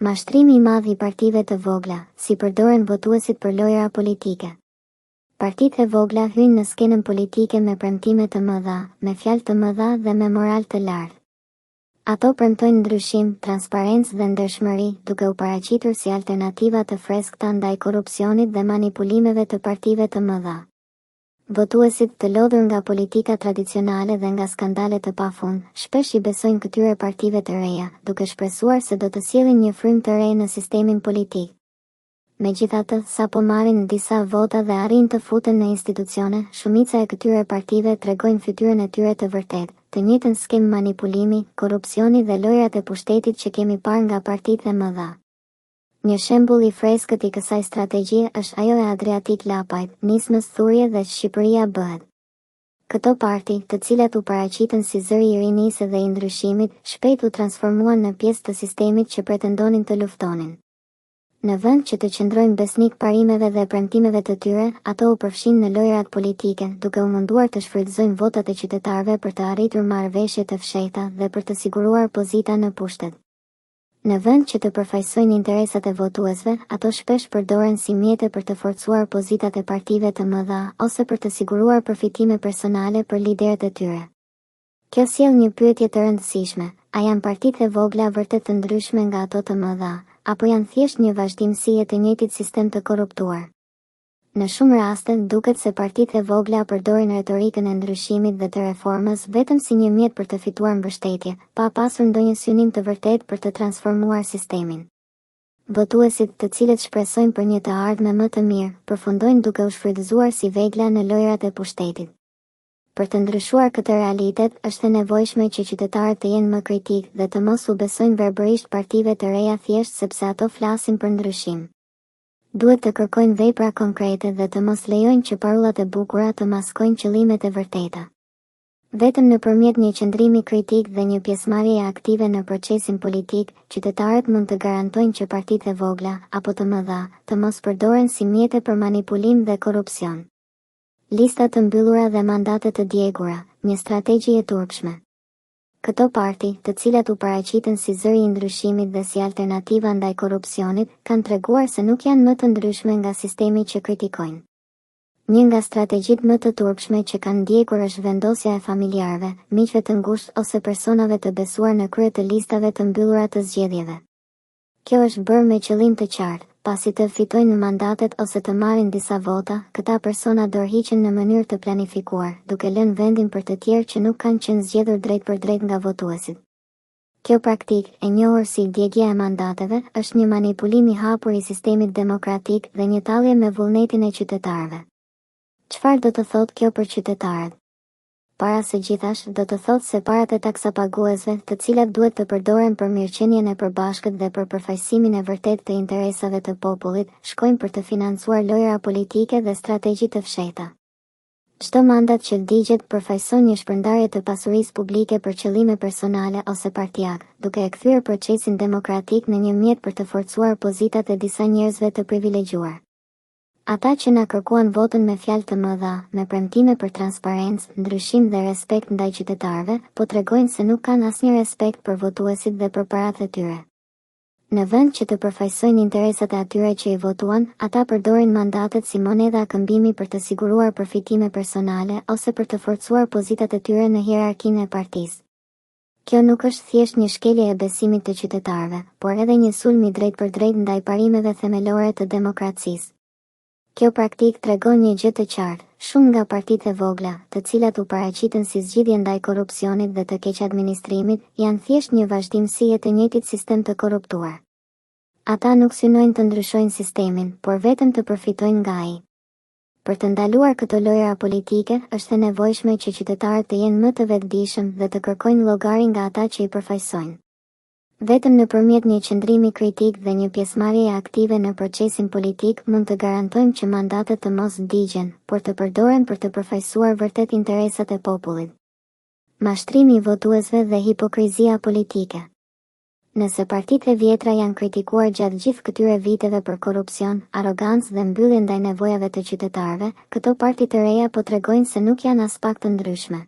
Mashtrimi I madh I partive të vogla, si përdoren votuesit për lojra politike. Partitë e vogla hyjnë në skenën politike me premtime të mëdha, me fjalë të mëdha dhe me moral të lartë. Ato premtojnë ndryshim, transparencë dhe ndershmëri, duke u paraqitur si alternativa të freskëta ndaj korrupsionit dhe manipulimeve të partive të mëdha. Votuesit, të lodhur nga politika tradicionale dhe nga skandale të pafund, shpesh I besojnë këtyre partive të reja, duke shpresuar se do të sjellin një frymë të re në sistemin politik. Megjithatë, sapo marrin disa vota dhe arrin të futen në institucione, shumica e këtyre partive tregojnë fytyrën e tyre të vërtetë, të njëjtën skemë manipulimi, korrupsioni dhe lojrat e pushtetit që kemi parë nga partitë e mëdha. Një shembull I freskët I kësaj strategjie është ajo e Adriatic Lapajt, nismës thurje dhe Shqipëria bëhet. Këto parti, të cilat u paraqiten si zëri I rinisë dhe I ndryshimit, shpejt u transformuan në pjesë të sistemit që pretendonin të luftonin. Në vend që të qëndrojnë besnik parimeve dhe premtimeve të tyre, ato u përfshin në lojrat politike, duke u munduar të shfrytëzojnë votat e qytetarëve për të arritur marrëveshje të fshehta dhe për të siguruar pozita në pushtet. Në vend që të përfaqësojnë interesat e votuesve, ato shpesh përdoren si mjete për të forcuar pozitat e partive të mëdha ose për të siguruar përfitime personale për liderët e tyre. Kjo sjell një pyetje të rëndësishme: a janë partitë e vogla vërtet të ndryshme nga ato të mëdha, apo janë thjesht një vazhdimsi e të njëjtit sistem të korruptuar? Në shumë raste, duket se partitë e vogla përdorin retorikën e ndryshimit dhe të reformës vetëm si një mjet për të fituar mbështetje, pa pasur ndonjë synim të vërtetë për të transformuar sistemin. Votuesit, të cilët shpresojnë për një të ardhme më të mirë, përfundojnë duke u shfrytëzuar si vegla në lojrat e pushtetit. Për të ndryshuar këtë realitet, është e nevojshme që qytetarët të jenë më kritik dhe të mos u besojnë verbërisht partive të reja thjesht sepse ato flasin për ndryshim. Duhet të kërkojnë vepra konkrete dhe të mos lejojnë që parollat e bukura të maskojnë qëllimet e vërteta. Vetëm nëpërmjet një qëndrimi kritik dhe një pjesëmarrjeje aktive në procesin politik, qytetarët mund të garantojnë që partitë e vogla apo të mëdha të mos përdoren si mjete për manipulim dhe korrupsion. Lista të mbyllura dhe mandate të djegura, një strategji e turpshme. Këto parti, të cilat u paraqiten si zëri I ndryshimit dhe si alternativa ndaj korrupsionit, kanë treguar se nuk janë më të ndryshme nga sistemi që kritikojnë. Një nga strategjitë më të turpshme që kanë ndjekur është vendosja e familjarëve, miqve të ngushtë ose personave të besuar në krye të listave të mbyllura të zgjedhjeve. Kjo është bërë me qëllim të qartë. Pasi të fitojnë mandatet ose të marrin disa vota, këta persona dorëhiqen në mënyrë të planifikuar, duke lënë vendin për të tjerë që nuk kanë qenë zgjedhur drejt për drejt nga votuesit. Kjo praktikë, e njohur si djegja e mandateve, është një manipulim I hapur I sistemit demokratik dhe një tallje me vullnetin e qytetarëve. Çfarë do të thotë kjo për qytetarët? Para së gjithash, do të thotë se parat e taksapaguesve, të cilat duhet të përdoren për mirëqenien e përbashkët dhe për përfaqësimin e vërtetë të interesave të popullit, shkojnë për të financuar lojra politike dhe strategji të fshehta. Çdo mandat që digjet përfaqëson një shpërndarje të pasurisë publike për qëllime personale ose partijak, duke e kthyer procesin demokratik në një mjet për të forcuar pozitat e disa njerëzve të privilegjuar. Ata që na kërkuan votën me fjalë të mëdha, me premtime për transparencë, ndryshim dhe respekt ndaj qytetarëve, po tregojnë se nuk kanë asnjë respekt për votuesit dhe për paratë e tyre. Në vend që të përfaqësojnë interesat e atyre që I votuan, ata përdorin mandatet si monedha këmbimi për të siguruar përfitime personale ose për të forcuar pozitat e tyre në hierarkinë e partisë. Kjo nuk është thjesht një shkelje e besimit të qytetarëve, por edhe një sulm I drejt për drejt ndaj parimeve themelore të demokracisë. Kjo praktikë tregon një gjë të qartë: shumë nga partitë e vogla, të cilat u paraqiten si zgjidhje ndaj korrupsionit dhe të keq administrimit, janë thjesht një vazhdimsi e të njëjtit sistem të korruptuar. Ata nuk synojnë të ndryshojnë sistemin, por vetëm të përfitojnë nga ai. Për të ndaluar këto lojra politike, është e nevojshme që qytetarët të jenë më të vetëdijshëm dhe të kërkojnë llogari nga ata që I përfaqësojnë. Vetëm nëpërmjet një qëndrimi kritik dhe një pjesëmarrjeje aktive në procesin politik mund të garantojmë që mandatet të mos digjen, por të përdoren për të përfaqësuar vërtet interesat e popullit. Mashtrimi I votuesve dhe hipokrizia politike. Nëse partitë e vjetra janë kritikuar gjatë gjithë këtyre viteve për korrupsion, arrogancë dhe mbyllje ndaj nevojave të qytetarëve, këto parti të reja po tregojnë se nuk janë as pak të ndryshme.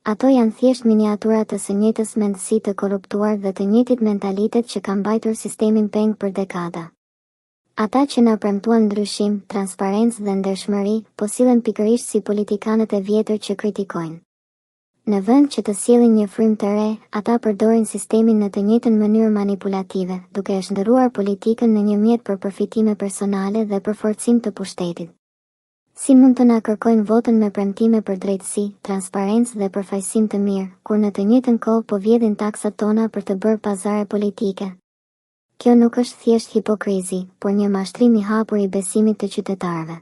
Ato janë thjesht miniatura të së njëjtës mendësi të korruptuar dhe të njëjtit mentalitet që ka mbajtur sistemin peng për dekada. Ata që na premtuan ndryshim, transparencë dhe ndershmëri, po sillen pikërisht si politikanët e vjetër që kritikojnë. Në vend që të sjellin një frymë të re, ata përdorin sistemin në të njëjtën mënyrë manipulative, duke e shndërruar politikën në një mjet për përfitime personale dhe për forcim të pushtetit. Si mund të na kërkojnë votën me premtime për drejtësi, transparencë dhe përfaqësim të mirë, kur në të njëjtën kohë po vjedhin taksat tona për të bërë pazare politike? Kjo nuk është thjesht hipokrizi, por një mashtrim i hapur i besimit të qytetarëve.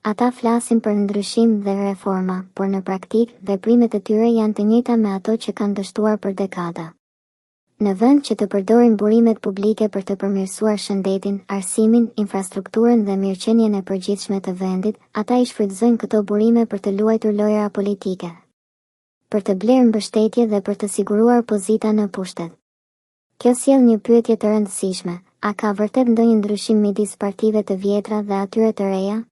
Ata flasin për ndryshim dhe reforma, por në praktik, veprimet e tyre janë të njëjta me ato që kanë dështuar për dekada. Në vend që të përdorin burimet publike për të përmirësuar shëndetin, arsimin, infrastrukturën dhe mirëqenien e përgjithshme të vendit, ata i shfrytëzojnë këto burime për të luajtur lojëra politike, për të blerë mbështetje dhe për të siguruar pozita në pushtet. Kjo sjell një pyetje të rëndësishme: a ka vërtet ndonjë ndryshim midis partive të vjetra dhe atyre të reja?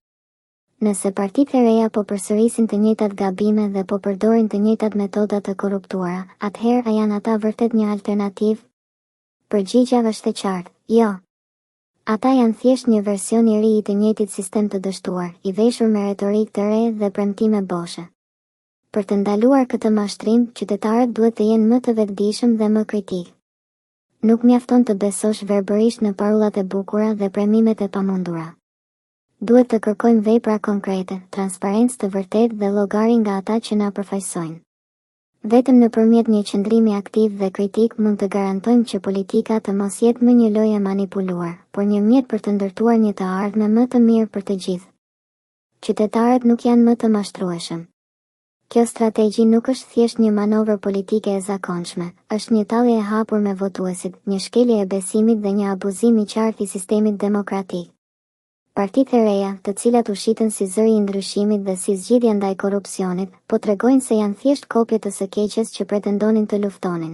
Nëse partitë e reja po përsërisin të njëjtat gabime dhe po përdorin të njëjtat metoda të korruptuara, atëherë a janë ata vërtet një alternativë? Përgjigjja është e qartë: jo. Ata janë thjesht një version i ri i të njëjtit sistem të dështuar, i veshur me retorikë të re dhe premtime boshe. Për të ndaluar këtë mashtrim, qytetarët duhet të jenë më të vetëdijshëm dhe më kritik. Nuk mjafton të besosh verbërisht në parollat e bukura dhe premimet e pamundura. Duhet të kërkojmë vepra konkrete, transparencë të vërtetë dhe llogari nga ata që na përfaqësojnë. Vetëm nëpërmjet një qëndrimi aktiv dhe kritik mund të garantojmë që politika të mos jetë më një lojë e manipuluar, por një mjet për të ndërtuar një të ardhme më të mirë për të gjithë. Qytetarët nuk janë më të mashtrueshëm. Kjo strategji nuk është thjesht një manovër politike e zakonshme, është një tallje e hapur me votuesit, një shkelje e besimit dhe një abuzim i qartë i sistemit demokratik. Partitë e reja, të cilat u shitën si zëri i ndryshimit dhe si zgjidhja ndaj korrupsionit, po tregojnë se janë thjesht kopje të së keqes që pretendonin të luftonin.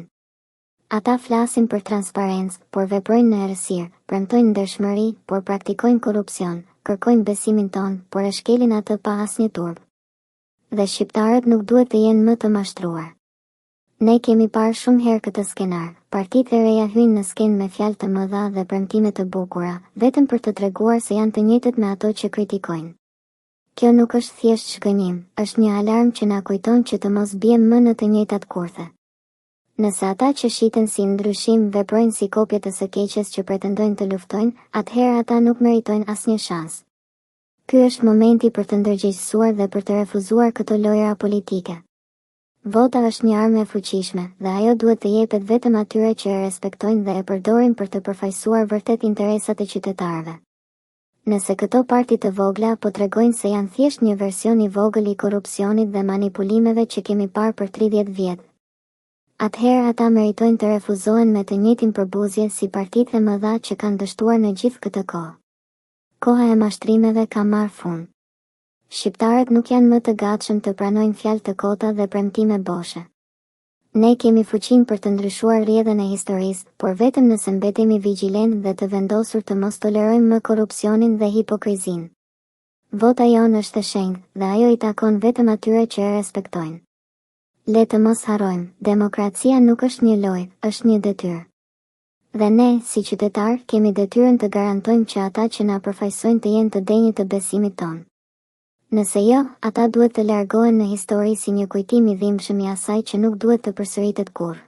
Ata flasin për transparencë, por veprojnë në errësirë, premtojnë ndershmëri, por praktikojnë korrupsion, kërkojnë besimin ton, por e shkelin atë pa asnjë turp. Dhe shqiptarët nuk duhet të jenë më të mashtruar. Ne kemi parë shumë herë këtë skenar. Partitë e reja hyjnë në skenë me fjalë të mëdha dhe premtime të bukura, vetëm për të treguar se janë të njëjtët me ato që kritikojnë. Kjo nuk është thjesht shkënjim, është një alarm që na kujton që të mos biem më në të njëjtat kurthe. Nëse ata që shiten si ndryshim veprojnë si kopje të së keqes që pretendojnë të luftojnë, atëherë ata nuk meritojnë asnjë shans. Ky është momenti për të ndërgjegjësuar dhe për të refuzuar këto lojëra politike. Vota është një armë e fuqishme, dhe ajo duhet të jepet vetëm atyre që e respektojnë dhe e përdorin për të përfaqësuar vërtet interesat e qytetarëve. Nëse këto parti të vogla po tregojnë se janë thjesht një version i vogël i korrupsionit dhe manipulimeve që kemi parë për 30 vjet, atëherë ata meritojnë të refuzohen me të njëjtin përbuzje si partitë e mëdha që kanë dështuar në gjithë këtë kohë. Koha e mashtrimeve ka marrë fund. Shqiptarët nuk janë më të gatshëm të pranojnë fjalë të kota dhe premtime boshe. Ne kemi fuqinë për të ndryshuar rrjedhën e historisë, por vetëm nëse mbetemi vigjilent dhe të vendosur të mos tolerojmë më korrupsionin dhe hipokrizinë. Vota jonë është e shenjtë dhe ajo i takon vetëm atyre që e respektojnë. Le të mos harrojmë, demokracia nuk është një lojë, është një detyrë. Dhe ne, si qytetar, kemi detyrën të garantojmë që ata që na përfaqësojnë të jenë të denjë të besimit tonë. Nëse jo, ata duhet të largohen në histori si një kujtim i dhimbshëm i asaj që nuk duhet të përsëritet kurrë.